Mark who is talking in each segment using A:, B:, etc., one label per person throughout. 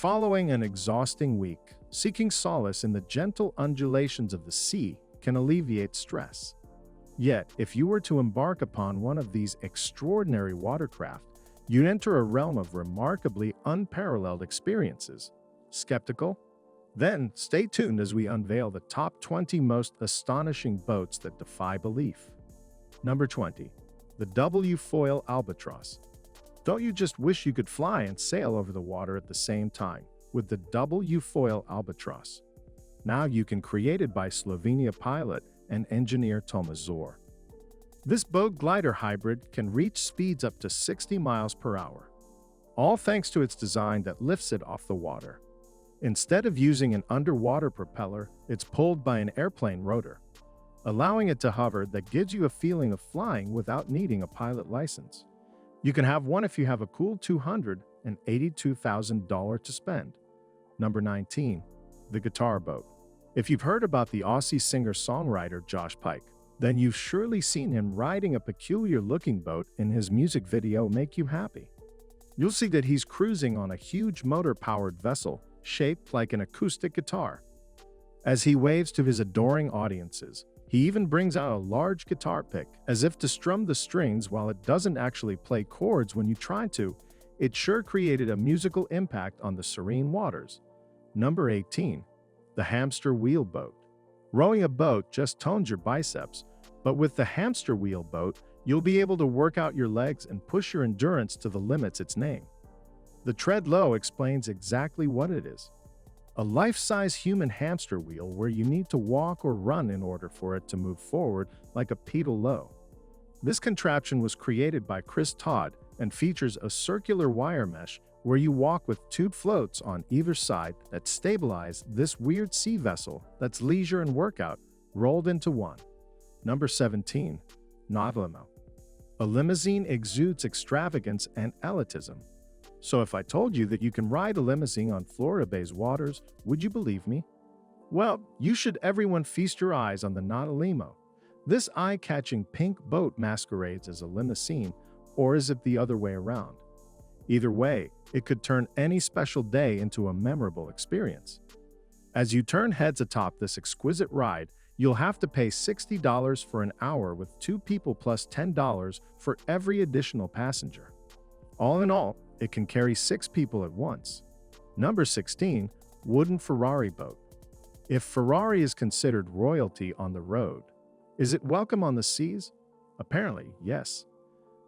A: Following an exhausting week, seeking solace in the gentle undulations of the sea can alleviate stress. Yet, if you were to embark upon one of these extraordinary watercraft, you'd enter a realm of remarkably unparalleled experiences. Skeptical? Then stay tuned as we unveil the top 20 most astonishing boats that defy belief. Number 20. The WfoilAlbatross. Don't you just wish you could fly and sail over the water at the same time with the WfoilAlbatross? Now you can create it by Slovenia pilot and engineer Tomazor. This boat glider hybrid can reach speeds up to 60 miles per hour, all thanks to its design that lifts it off the water. Instead of using an underwater propeller, it's pulled by an airplane rotor, allowing it to hover that gives you a feeling of flying without needing a pilot license. You can have one if you have a cool $282,000 to spend. Number 19. The Guitar Boat. If you've heard about the Aussie singer-songwriter Josh Pike, then you've surely seen him riding a peculiar-looking boat in his music video Make You Happy. You'll see that he's cruising on a huge motor-powered vessel shaped like an acoustic guitar. As he waves to his adoring audiences, he even brings out a large guitar pick as if to strum the strings. While it doesn't actually play chords when you try to, it sure created a musical impact on the serene waters. Number 18. The Hamster Wheel Boat. Rowing a boat just tones your biceps, but with the Hamster Wheel Boat, you'll be able to work out your legs and push your endurance to the limits its name. The Tread Low explains exactly what it is. A life-size human hamster wheel where you need to walk or run in order for it to move forward like a pedal low. This contraption was created by Chris Todd and features a circular wire mesh where you walk with two floats on either side that stabilize this weird sea vessel that's leisure and workout rolled into one. Number 17. Limo. A limousine exudes extravagance and elitism. So if I told you that you can ride a limousine on Florida Bay's waters, would you believe me? Well, you should everyone feast your eyes on the Limo. This eye-catching pink boat masquerades as a limousine, or is it the other way around? Either way, it could turn any special day into a memorable experience. As you turn heads atop this exquisite ride, you'll have to pay $60 for an hour with two people plus $10 for every additional passenger. All in all, it can carry 6 people at once. Number 16. Wooden Ferrari Boat. If Ferrari is considered royalty on the road, is it welcome on the seas? Apparently, yes.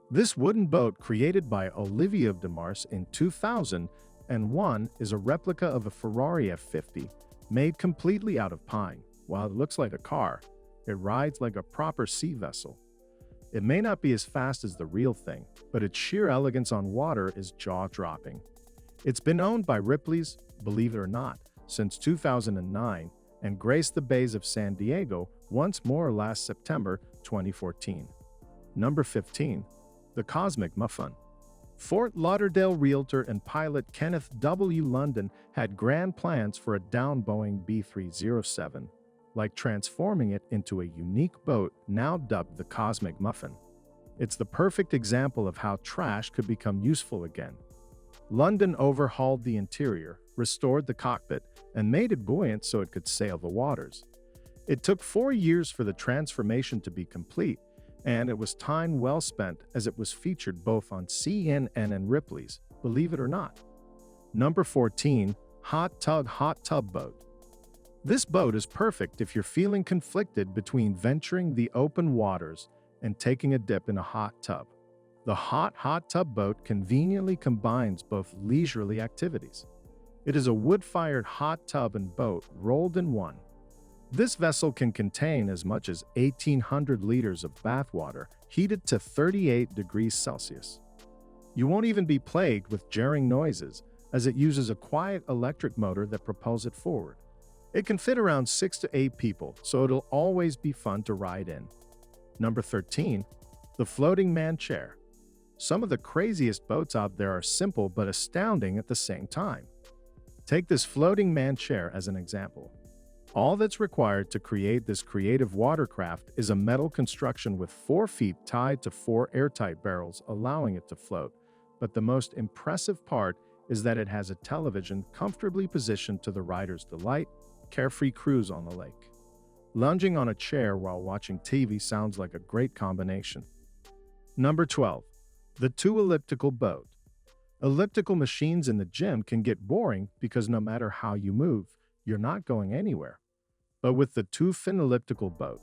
A: This wooden boat, created by Olivier de Mars in 2001, is a replica of a Ferrari F50, made completely out of pine. While it looks like a car, it rides like a proper sea vessel. It may not be as fast as the real thing, but its sheer elegance on water is jaw-dropping. It's been owned by Ripley's, believe it or not, since 2009 and graced the bays of San Diego once more last September 2014. Number 15. The Cosmic Muffin. Fort Lauderdale realtor and pilot Kenneth W. London had grand plans for a down Boeing B307, like transforming it into a unique boat now dubbed the Cosmic Muffin. It's the perfect example of how trash could become useful again. London overhauled the interior, restored the cockpit, and made it buoyant so it could sail the waters. It took 4 years for the transformation to be complete, and it was time well spent as it was featured both on CNN and Ripley's, believe it or not. Number 14. Hot Tub Boat. This boat is perfect if you're feeling conflicted between venturing the open waters and taking a dip in a hot tub. The hot tub boat conveniently combines both leisurely activities. It is a wood-fired hot tub and boat rolled in one. This vessel can contain as much as 1,800 liters of bathwater heated to 38 degrees Celsius. You won't even be plagued with jarring noises, as it uses a quiet electric motor that propels it forward. It can fit around 6 to 8 people, so it'll always be fun to ride in. Number 13. The Floating Man Chair. Some of the craziest boats out there are simple but astounding at the same time. Take this floating man chair as an example. All that's required to create this creative watercraft is a metal construction with 4 feet tied to 4 airtight barrels, allowing it to float. But the most impressive part is that it has a television comfortably positioned to the rider's delight, carefree cruise on the lake. Lounging on a chair while watching TV sounds like a great combination. Number 12. The Elliptical Boat. Elliptical machines in the gym can get boring because no matter how you move, you're not going anywhere. But with the Fin Elliptical Boat,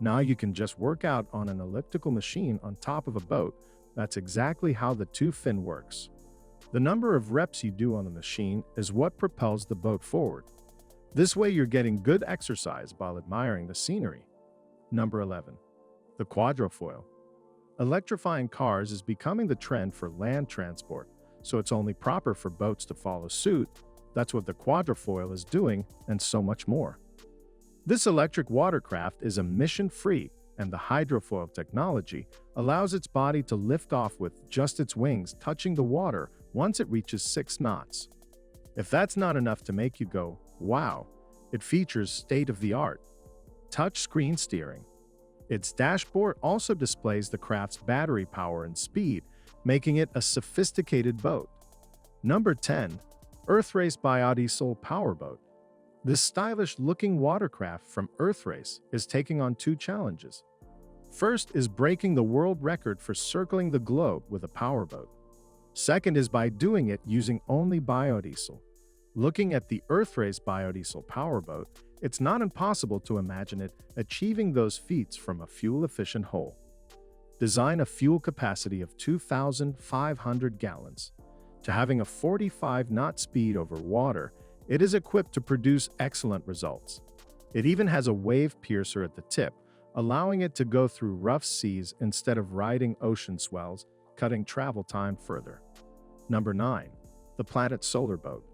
A: now you can just work out on an elliptical machine on top of a boat. That's exactly how the Fin works. The number of reps you do on the machine is what propels the boat forward. This way you're getting good exercise while admiring the scenery. Number 11. The Quadrifoil. Electrifying cars is becoming the trend for land transport, so it's only proper for boats to follow suit. That's what the Quadrifoil is doing, and so much more. This electric watercraft is emission-free, and the hydrofoil technology allows its body to lift off with just its wings touching the water once it reaches 6 knots. If that's not enough to make you go, wow, it features state-of-the-art touch-screen steering. Its dashboard also displays the craft's battery power and speed, making it a sophisticated boat. Number 10. Earthrace Biodiesel Powerboat. This stylish-looking watercraft from Earthrace is taking on 2 challenges. First is breaking the world record for circling the globe with a powerboat. Second is by doing it using only biodiesel. Looking at the Earthrace Biodiesel Powerboat, it's not impossible to imagine it achieving those feats from a fuel-efficient hull. Design a fuel capacity of 2,500 gallons. To having a 45-knot speed over water, it is equipped to produce excellent results. It even has a wave piercer at the tip, allowing it to go through rough seas instead of riding ocean swells, cutting travel time further. Number 9. The Planet Solar Boat.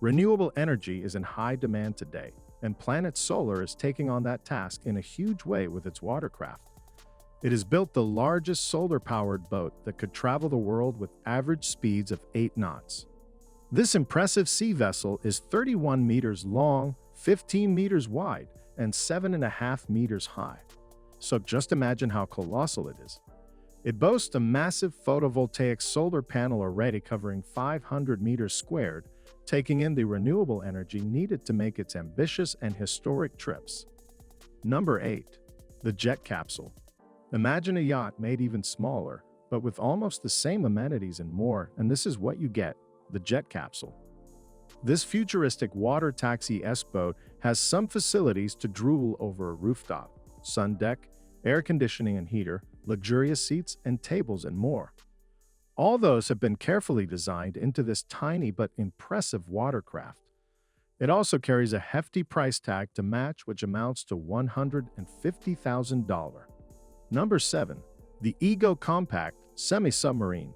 A: Renewable energy is in high demand today, and Planet Solar is taking on that task in a huge way with its watercraft. It has built the largest solar-powered boat that could travel the world with average speeds of 8 knots. This impressive sea vessel is 31 meters long, 15 meters wide, and 7.5 meters high. So just imagine how colossal it is. It boasts a massive photovoltaic solar panel array covering 500 meters squared, taking in the renewable energy needed to make its ambitious and historic trips. Number 8. The Jet Capsule. Imagine a yacht made even smaller, but with almost the same amenities and more, and this is what you get, the Jet Capsule. This futuristic water taxi-esque boat has some facilities to drool over a rooftop, sun deck, air conditioning and heater, luxurious seats and tables, and more. All those have been carefully designed into this tiny but impressive watercraft. It also carries a hefty price tag to match, which amounts to $150,000. Number 7. The Compact SemiSubmarine.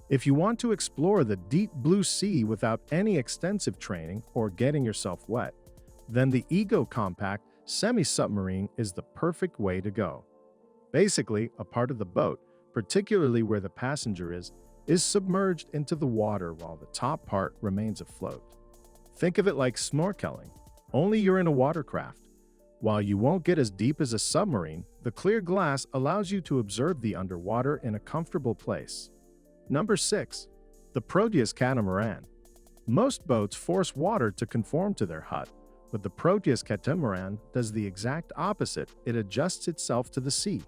A: If you want to explore the deep blue sea without any extensive training or getting yourself wet, then the Compact SemiSubmarine is the perfect way to go. Basically, a part of the boat, particularly where the passenger is submerged into the water while the top part remains afloat. Think of it like snorkeling, only you're in a watercraft. While you won't get as deep as a submarine, the clear glass allows you to observe the underwater in a comfortable place. Number 6. The Proteus Catamaran. Most boats force water to conform to their hut, but the Proteus Catamaran does the exact opposite. It adjusts itself to the sea.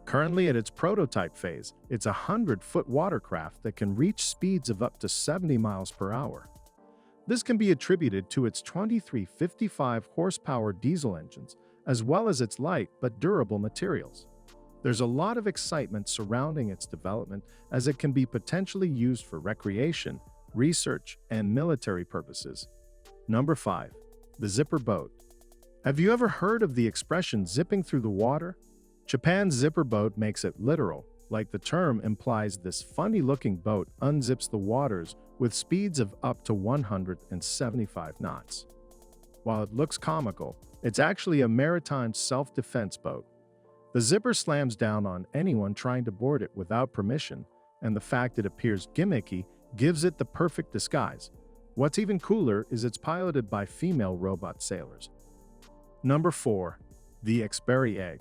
A: Currently at its prototype phase, it's a 100-foot watercraft that can reach speeds of up to 70 miles per hour. This can be attributed to its 2355 horsepower diesel engines, as well as its light but durable materials. There's a lot of excitement surrounding its development as it can be potentially used for recreation, research, and military purposes. Number 5. The Zipper Boat. Have you ever heard of the expression zipping through the water? Japan's zipper boat makes it literal, like the term implies. This funny-looking boat unzips the waters with speeds of up to 175 knots. While it looks comical, it's actually a maritime self-defense boat. The zipper slams down on anyone trying to board it without permission, and the fact it appears gimmicky gives it the perfect disguise. What's even cooler is it's piloted by female robot sailors. Number 4. The X-Berry Egg.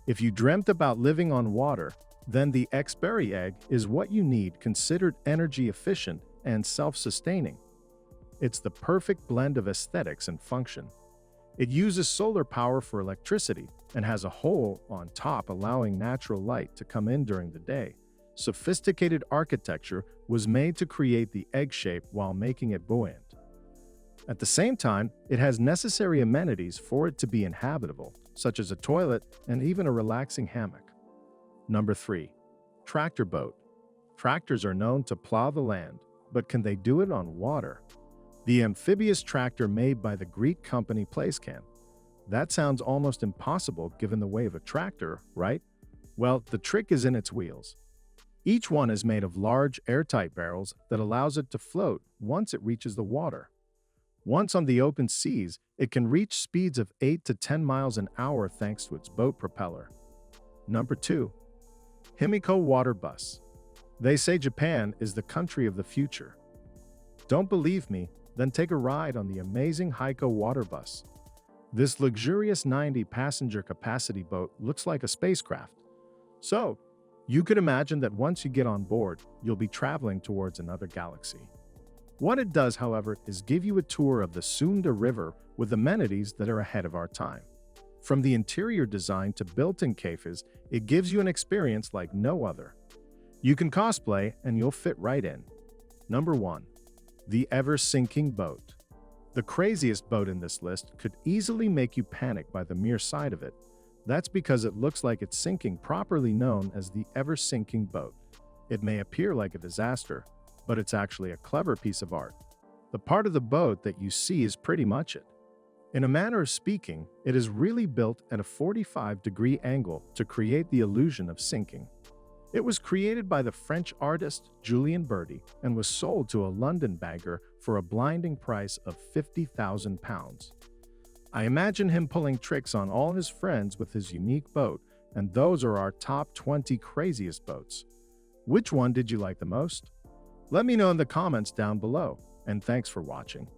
A: If you dreamt about living on water, then the X-Berry Egg is what you need. Considered energy efficient, and self-sustaining. It's the perfect blend of aesthetics and function. It uses solar power for electricity and has a hole on top allowing natural light to come in during the day. Sophisticated architecture was made to create the egg shape while making it buoyant. At the same time, it has necessary amenities for it to be inhabitable, such as a toilet and even a relaxing hammock. Number 3. Tractor boat. Tractors are known to plow the land, but can they do it on water? The amphibious tractor made by the Greek company Placecan. That sounds almost impossible given the weight of a tractor, right? Well, the trick is in its wheels. Each one is made of large, airtight barrels that allows it to float once it reaches the water. Once on the open seas, it can reach speeds of 8 to 10 miles an hour thanks to its boat propeller. Number 2. Heiko Water Bus. They say Japan is the country of the future. Don't believe me? Then take a ride on the amazing Heiko Water Bus. This luxurious 90-passenger capacity boat looks like a spacecraft. So, you could imagine that once you get on board, you'll be traveling towards another galaxy. What it does, however, is give you a tour of the Sunda River with amenities that are ahead of our time. From the interior design to built-in cafes, it gives you an experience like no other. You can cosplay and you'll fit right in. Number 1. The ever-sinking boat. The craziest boat in this list could easily make you panic by the mere sight of it. That's because it looks like it's sinking, properly known as the ever-sinking boat. It may appear like a disaster, but it's actually a clever piece of art. The part of the boat that you see is pretty much it. In a manner of speaking, it is really built at a 45-degree angle to create the illusion of sinking. It was created by the French artist Julien Berty and was sold to a London bagger for a blinding price of £50,000. I imagine him pulling tricks on all his friends with his unique boat, and those are our top 20 craziest boats. Which one did you like the most? Let me know in the comments down below, and thanks for watching.